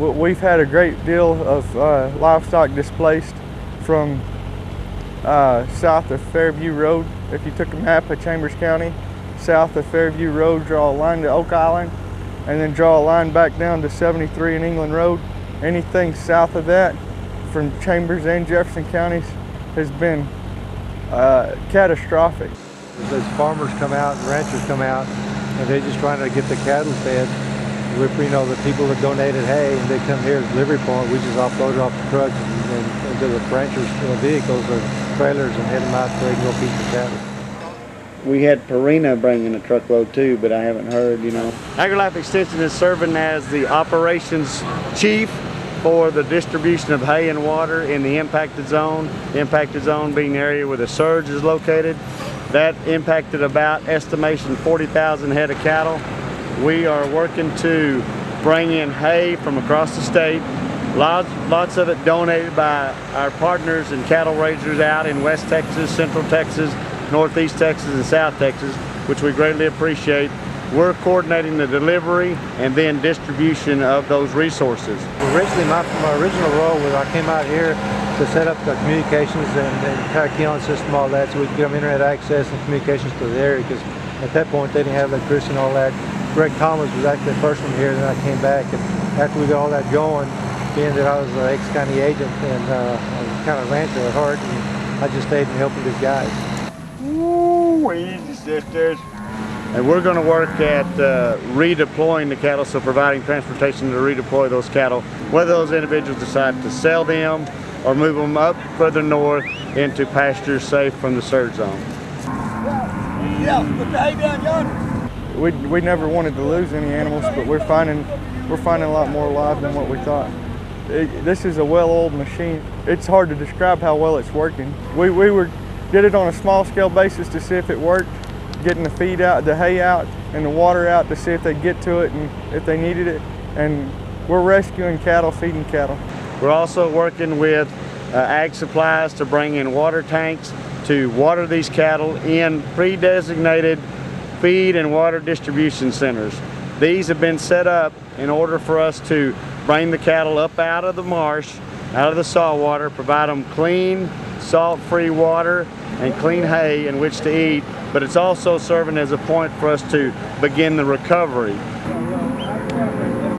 We've had a great deal of livestock displaced from south of Fairview Road. If you took a map of Chambers County, south of Fairview Road, draw a line to Oak Island, and then draw a line back down to 73 and England Road. Anything south of that from Chambers and Jefferson counties has been catastrophic. Those farmers come out and ranchers come out, and they're just trying to get the cattle fed. The people that donated hay, and they come here as delivery point. We just offload it off the trucks and into the ranchers' vehicles or trailers and head them out so they can go feed the cattle. We had Purina bringing a truckload too, but I haven't heard, AgriLife Extension is serving as the operations chief for the distribution of hay and water in the impacted zone. The impacted zone being the area where the surge is located. That impacted about estimation 40,000 head of cattle. We are working to bring in hay from across the state. Lots of it donated by our partners and cattle raisers out in West Texas, Central Texas, Northeast Texas, and South Texas, which we greatly appreciate. We're coordinating the delivery and then distribution of those resources. Originally, my original role was I came out here to set up the communications and entire Keon system, all that, so we could get them internet access and communications to the area, because at that point they didn't have electricity and all that. Greg Thomas was actually the first one here, then I came back, and after we got all that going, being that I was an ex-county agent and I was kind of a rancher at heart, and I just stayed and helping these guys. Ooh, easy, sisters. And we're going to work at redeploying the cattle, so providing transportation to redeploy those cattle, whether those individuals decide to sell them or move them up further north into pastures safe from the surge zone. Yeah, put the hay down yonder. We never wanted to lose any animals, but we're finding a lot more alive than what we thought. This is a well-oiled machine. It's hard to describe how well it's working. We did it on a small scale basis to see if it worked, getting the feed out, the hay out, and the water out to see if they get to it and if they needed it. And we're rescuing cattle, feeding cattle. We're also working with ag supplies to bring in water tanks to water these cattle in pre-designated feed and water distribution centers. These have been set up in order for us to bring the cattle up out of the marsh, out of the salt water, provide them clean, salt-free water and clean hay in which to eat, but it's also serving as a point for us to begin the recovery.